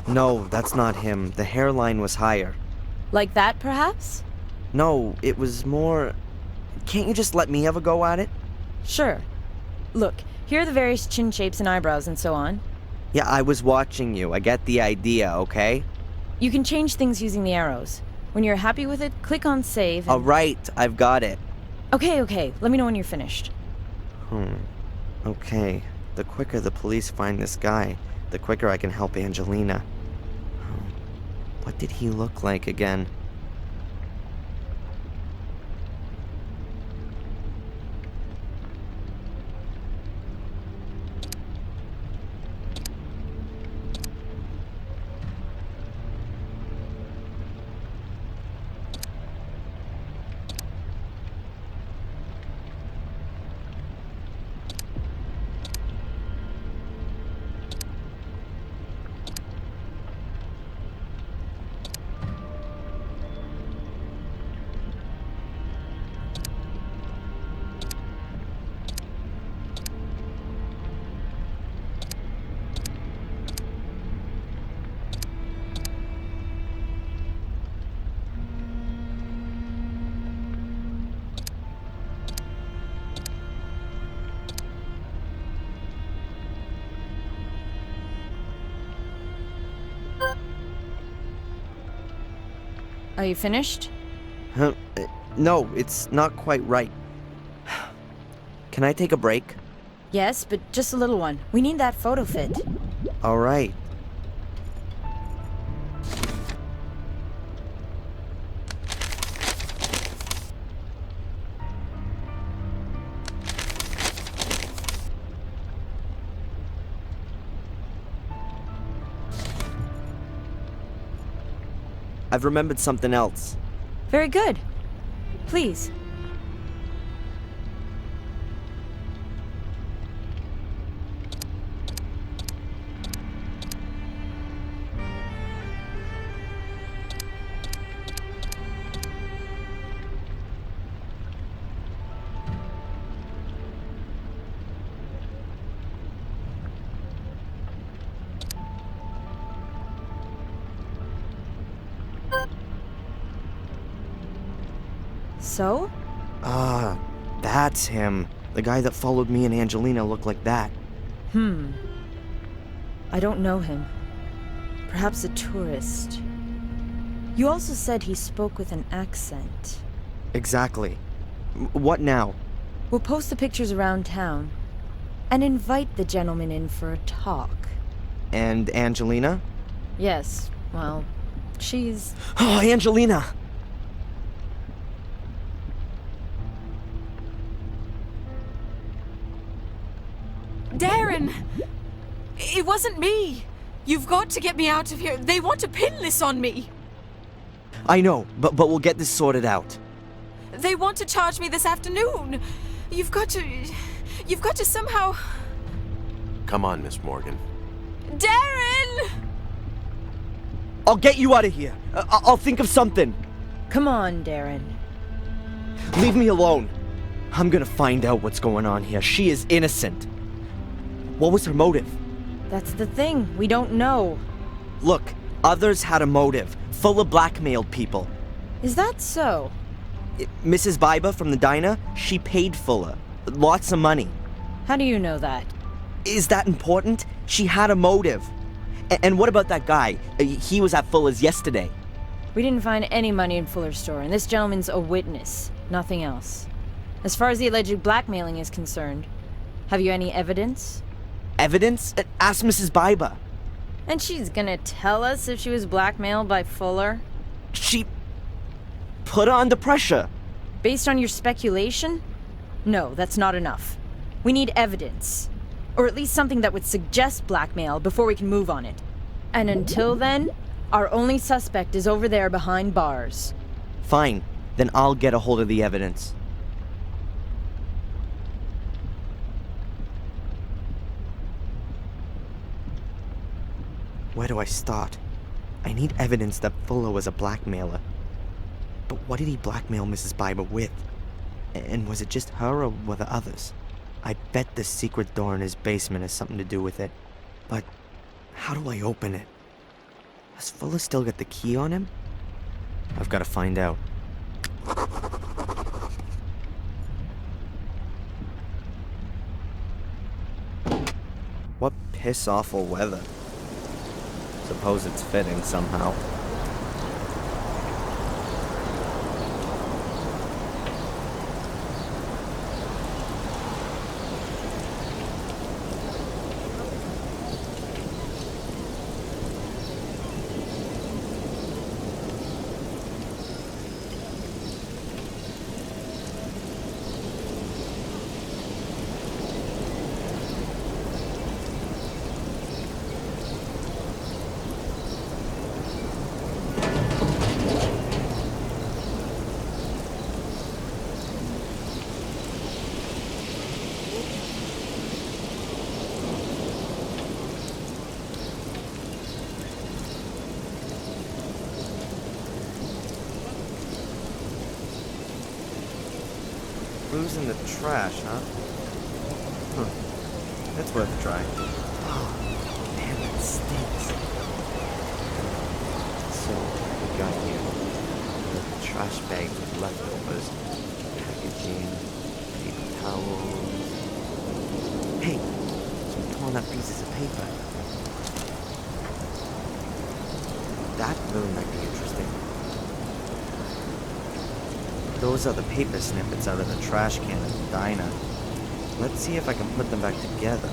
No, that's not him. The hairline was higher. Like that, perhaps? No, it was more... Can't you just let me have a go at it? Sure. Look, here are the various chin shapes and eyebrows and so on. Yeah, I was watching you. I get the idea, okay? You can change things using the arrows. When you're happy with it, click on save and... Alright, I've got it. Okay. Let me know when you're finished. Okay. The quicker the police find this guy, the quicker I can help Angelina. What did he look like again? Are you finished? No, it's not quite right. Can I take a break? Yes, but just a little one. We need that photo fit. Alright. I've remembered something else. Very good. Please. So? That's him. The guy that followed me and Angelina looked like that. I don't know him. Perhaps a tourist. You also said he spoke with an accent. Exactly. What now? We'll post the pictures around town and invite the gentleman in for a talk. And Angelina? Yes, well, she's... Oh, Angelina! Darren! It wasn't me! You've got to get me out of here. They want to pin this on me! I know, but we'll get this sorted out. They want to charge me this afternoon! You've got to somehow... Come on, Miss Morgan. Darren! I'll get you out of here. I'll think of something. Come on, Darren. Leave me alone. I'm gonna find out what's going on here. She is innocent. What was her motive? That's the thing. We don't know. Look, others had a motive. Fuller blackmailed people. Is that so? Mrs. Biba from the diner, she paid Fuller. Lots of money. How do you know that? Is that important? She had a motive. And what about that guy? He was at Fuller's yesterday. We didn't find any money in Fuller's store, and this gentleman's a witness. Nothing else. As far as the alleged blackmailing is concerned, have you any evidence? Evidence? Ask Mrs. Biba. And she's gonna tell us if she was blackmailed by Fuller? She put her under pressure. Based on your speculation? No, that's not enough. We need evidence. Or at least something that would suggest blackmail before we can move on it. And until then, our only suspect is over there behind bars. Fine, then I'll get a hold of the evidence. Where do I start? I need evidence that Fuller was a blackmailer. But what did he blackmail Mrs. Biba with? And was it just her or were there others? I bet the secret door in his basement has something to do with it. But how do I open it? Does Fuller still got the key on him? I've got to find out. What piss-awful weather. Suppose it's fitting somehow. Clues in the trash, huh? That's worth a try. Oh, man, that stinks. So, we got here the trash bags with leftovers, packaging, paper towels. Hey, some torn up pieces of paper. That really might be interesting. Those are the paper snippets out of the trash can at the diner. Let's see if I can put them back together.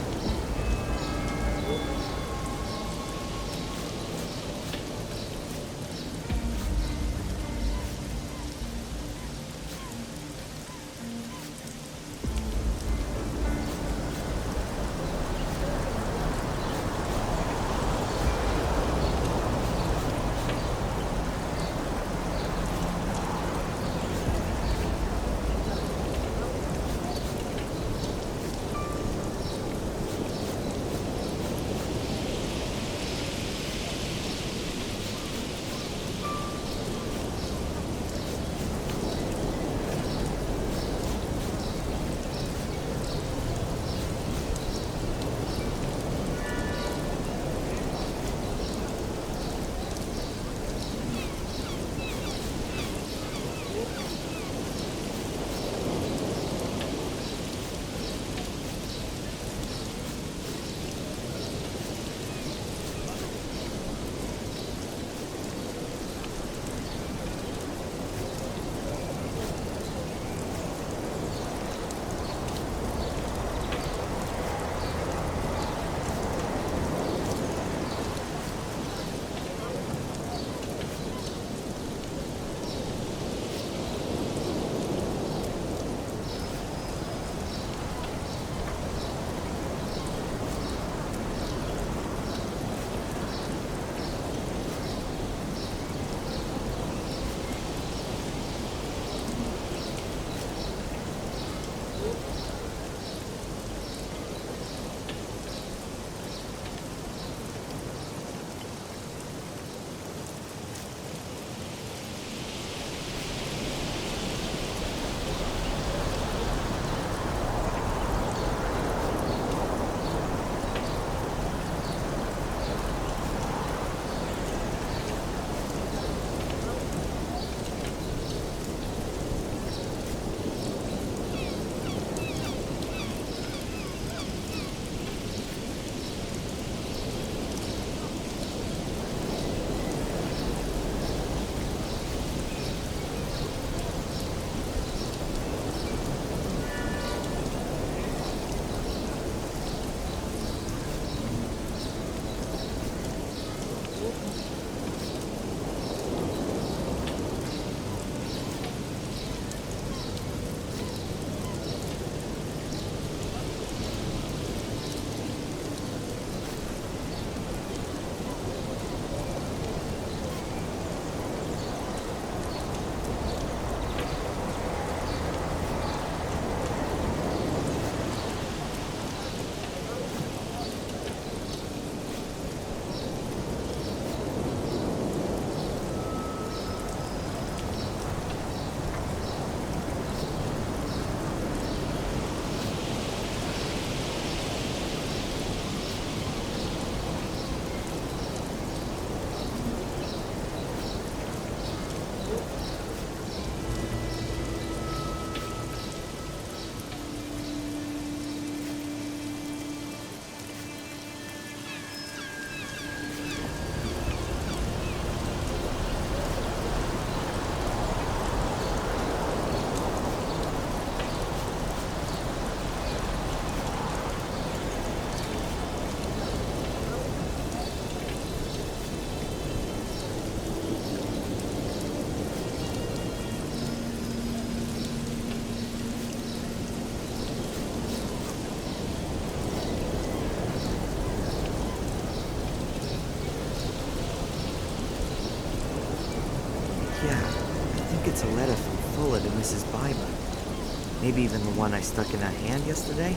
a letter from Fuller to Mrs. Biber. Maybe even the one I stuck in her hand yesterday?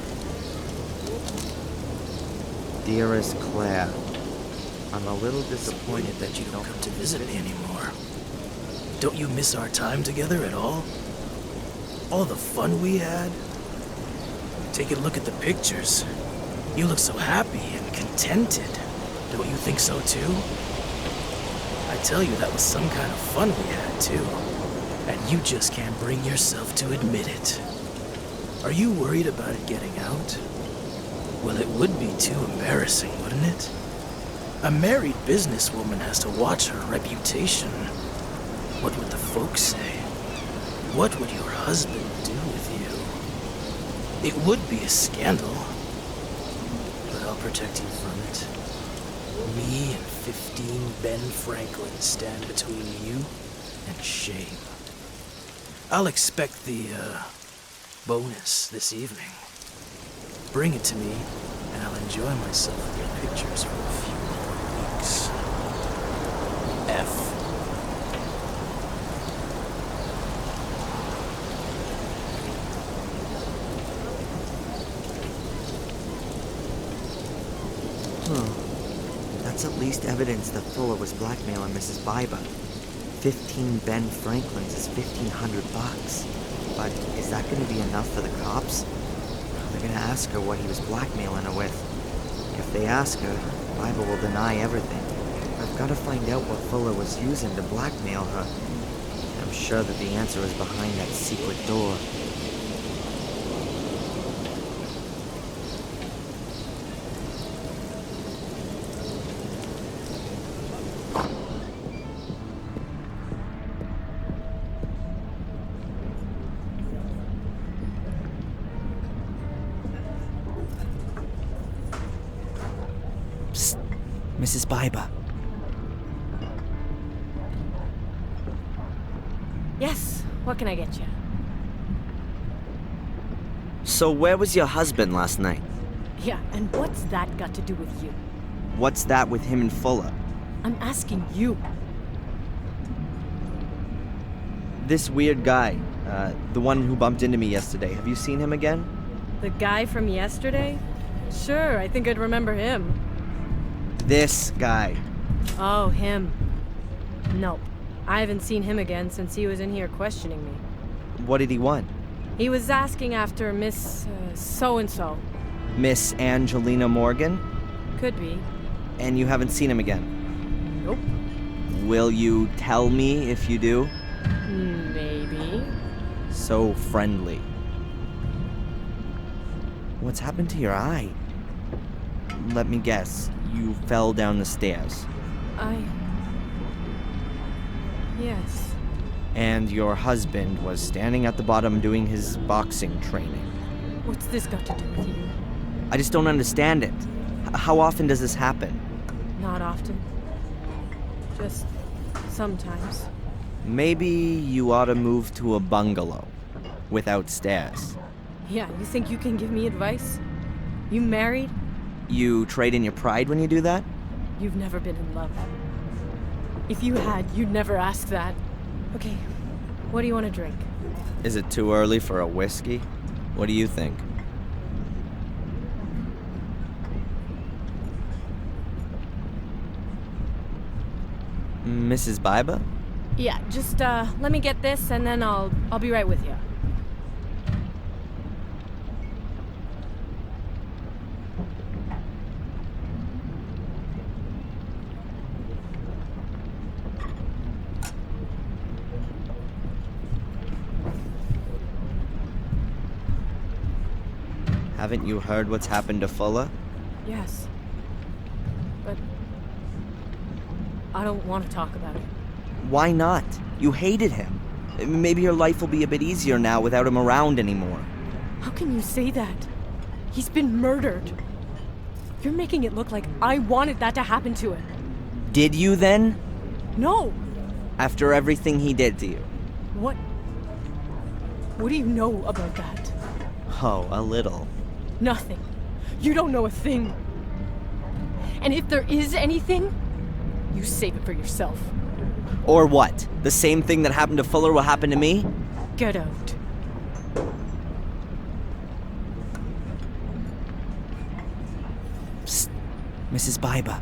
Dearest Claire, I'm a little disappointed that you don't come to visit me anymore. Don't you miss our time together at all? All the fun we had? Take a look at the pictures. You look so happy and contented. Don't you think so too? I tell you, that was some kind of fun we had too. And you just can't bring yourself to admit it. Are you worried about it getting out? Well, it would be too embarrassing, wouldn't it? A married businesswoman has to watch her reputation. What would the folks say? What would your husband do with you? It would be a scandal, but I'll protect you from it. Me and 15 Ben Franklin stand between you and shame. I'll expect the, bonus this evening. Bring it to me, and I'll enjoy myself with your pictures for a few more weeks. F. That's at least evidence that Fuller was blackmailing Mrs. Biber. 15 Ben Franklins is $1,500. But is that going to be enough for the cops? They're going to ask her what he was blackmailing her with. If they ask her, Biber will deny everything. I've got to find out what Fuller was using to blackmail her. I'm sure that the answer is behind that secret door. Mrs. Biber. Yes, what can I get you? So where was your husband last night? Yeah, and what's that got to do with you? What's that with him and Fuller? I'm asking you. This weird guy, the one who bumped into me yesterday. Have you seen him again? The guy from yesterday? Sure, I think I'd remember him. This guy. Oh, him. Nope. I haven't seen him again since he was in here questioning me. What did he want? He was asking after Miss so-and-so. Miss Angelina Morgan? Could be. And you haven't seen him again? Nope. Will you tell me if you do? Maybe. So friendly. What's happened to your eye? Let me guess. You fell down the stairs. Yes. And your husband was standing at the bottom doing his boxing training. What's this got to do with you? I just don't understand it. How often does this happen? Not often. Just sometimes. Maybe you ought to move to a bungalow without stairs. Yeah, you think you can give me advice? You married? You trade in your pride when you do that? You've never been in love. If you had, you'd never ask that. Okay, what do you want to drink? Is it too early for a whiskey? What do you think? Mrs. Biber? Yeah, just let me get this and then I'll be right with you. Haven't you heard what's happened to Fuller? Yes. But I don't want to talk about it. Why not? You hated him. Maybe your life will be a bit easier now without him around anymore. How can you say that? He's been murdered. You're making it look like I wanted that to happen to him. Did you then? No! After everything he did to you? What do you know about that? Oh, a little. Nothing. You don't know a thing. And if there is anything, you save it for yourself. Or what? The same thing that happened to Fuller will happen to me? Get out. Psst. Mrs. Baiba.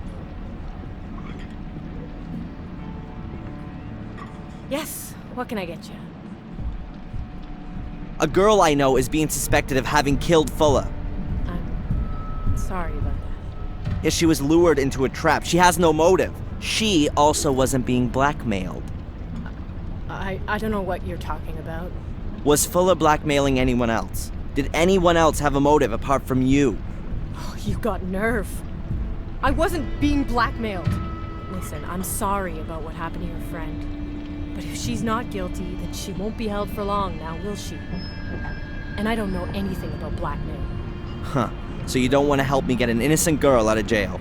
Yes, what can I get you? A girl I know is being suspected of having killed Fuller. I'm sorry about that. Yes, she was lured into a trap. She has no motive. She also wasn't being blackmailed. I don't know what you're talking about. Was Fuller blackmailing anyone else? Did anyone else have a motive apart from you? Oh, you got nerve. I wasn't being blackmailed. Listen, I'm sorry about what happened to your friend. But if she's not guilty, then she won't be held for long now, will she? And I don't know anything about blackmail. Huh. So you don't want to help me get an innocent girl out of jail?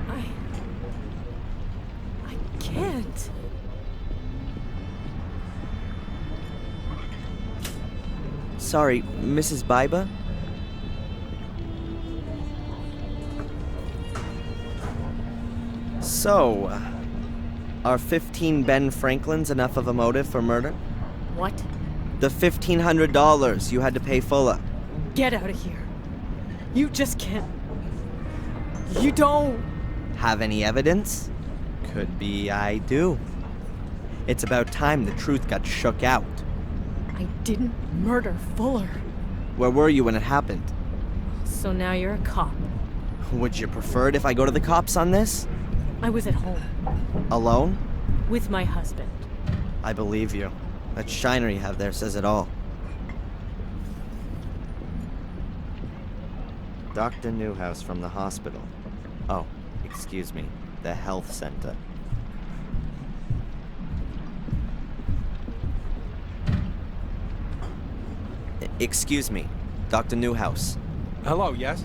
I can't. Sorry, Mrs. Baiba? So, are 15 Ben Franklins enough of a motive for murder? What? The $1,500 you had to pay Fuller. Get out of here. You just can't. You don't. Have any evidence? Could be I do. It's about time the truth got shook out. I didn't murder Fuller. Where were you when it happened? So now you're a cop. Would you prefer it if I go to the cops on this? I was at home Alone? with my husband. I believe you. That shiner you have there says it all. Dr. Newhouse from the hospital. Oh, excuse me. The health center. Excuse me, Dr. Newhouse. Hello, yes?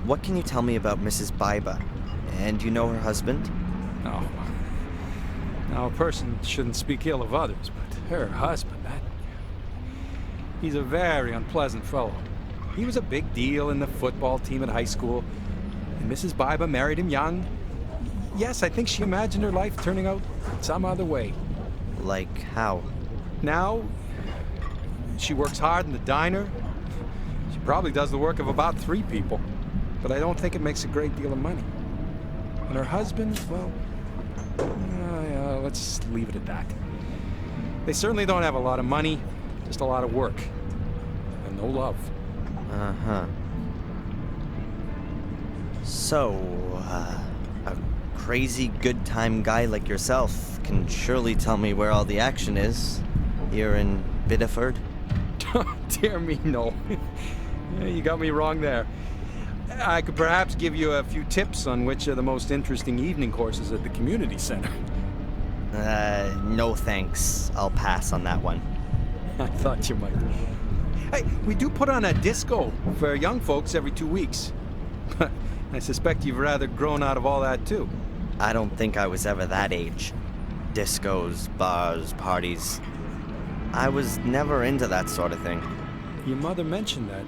What can you tell me about Mrs. Baiba? And do you know her husband? No. Now, a person shouldn't speak ill of others, but her husband, he's a very unpleasant fellow. He was a big deal in the football team at high school, and Mrs. Baiba married him young. Yes, I think she imagined her life turning out some other way. Like how? Now, she works hard in the diner. She probably does the work of about 3 people, but I don't think it makes a great deal of money. And her husband, well, let's leave it at that. They certainly don't have a lot of money, just a lot of work. And no love. Uh-huh. So, a crazy good time guy like yourself can surely tell me where all the action is. Here in Biddeford? Dear me, no. You got me wrong there. I could perhaps give you a few tips on which are the most interesting evening courses at the community center. No thanks. I'll pass on that one. I thought you might. Hey, we do put on a disco for young folks every 2 weeks. I suspect you've rather grown out of all that, too. I don't think I was ever that age. Discos, bars, parties. I was never into that sort of thing. Your mother mentioned that.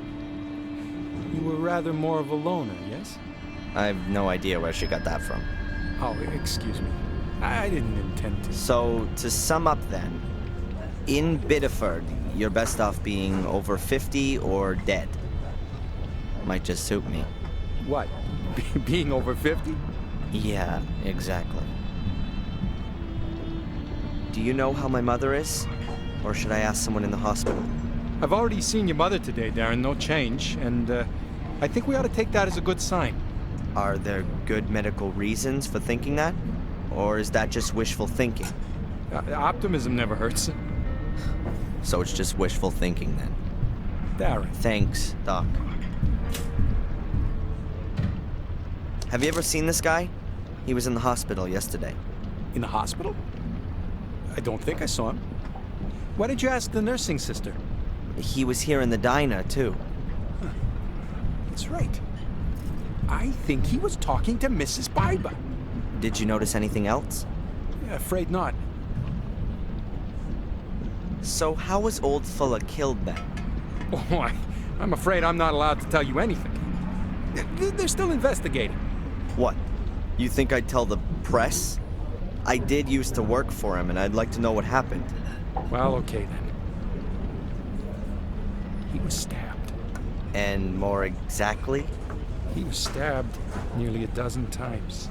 You were rather more of a loner, yes? I've no idea where she got that from. Oh, excuse me. I didn't intend to. So, to sum up then, in Biddeford, you're best off being over 50 or dead. Might just suit me. What? Being over 50? Yeah, exactly. Do you know how my mother is? Or should I ask someone in the hospital? I've already seen your mother today, Darren. No change. And I think we ought to take that as a good sign. Are there good medical reasons for thinking that? Or is that just wishful thinking? Optimism never hurts. So it's just wishful thinking then. Darren. Thanks, Doc. Have you ever seen this guy? He was in the hospital yesterday. In the hospital? I don't think I saw him. Why did you ask the nursing sister? He was here in the diner, too. That's right. I think he was talking to Mrs. Baiba. Did you notice anything else? Afraid not. So how was old Fuller killed then? Oh, I'm afraid I'm not allowed to tell you anything. They're still investigating. What? You think I'd tell the press? I did used to work for him, and I'd like to know what happened. Well, okay then. He was stabbed. And more exactly? He was stabbed nearly a dozen times.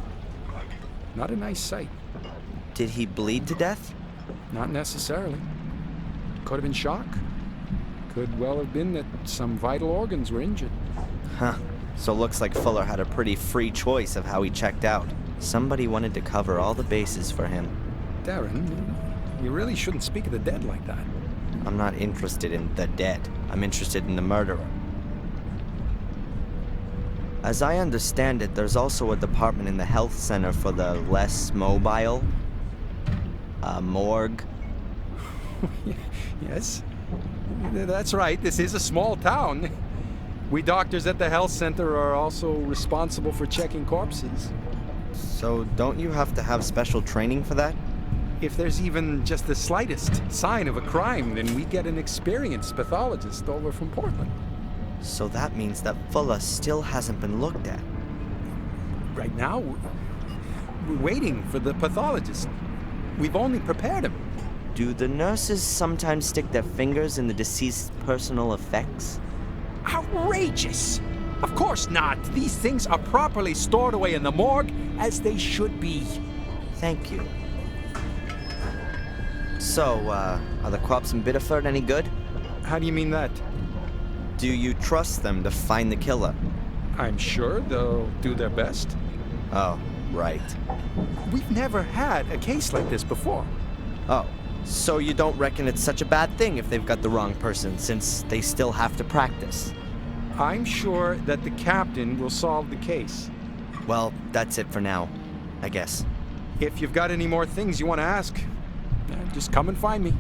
Not a nice sight. Did he bleed to death? Not necessarily. Could have been shock. Could well have been that some vital organs were injured. Huh. So looks like Fuller had a pretty free choice of how he checked out. Somebody wanted to cover all the bases for him. Darren, you really shouldn't speak of the dead like that. I'm not interested in the dead. I'm interested in the murderer. As I understand it, there's also a department in the health center for the less mobile. A morgue. Yes, that's right. This is a small town. We doctors at the health center are also responsible for checking corpses. So don't you have to have special training for that? If there's even just the slightest sign of a crime, then we get an experienced pathologist over from Portland. So that means that Fuller still hasn't been looked at. Right now, we're waiting for the pathologist. We've only prepared him. Do the nurses sometimes stick their fingers in the deceased's personal effects? Outrageous! Of course not. These things are properly stored away in the morgue, as they should be. Thank you. So, are the cops in Biddeford any good? How do you mean that? Do you trust them to find the killer? I'm sure they'll do their best. Oh, right. We've never had a case like this before. Oh, so you don't reckon it's such a bad thing if they've got the wrong person, since they still have to practice? I'm sure that the captain will solve the case. Well, that's it for now, I guess. If you've got any more things you want to ask, just come and find me.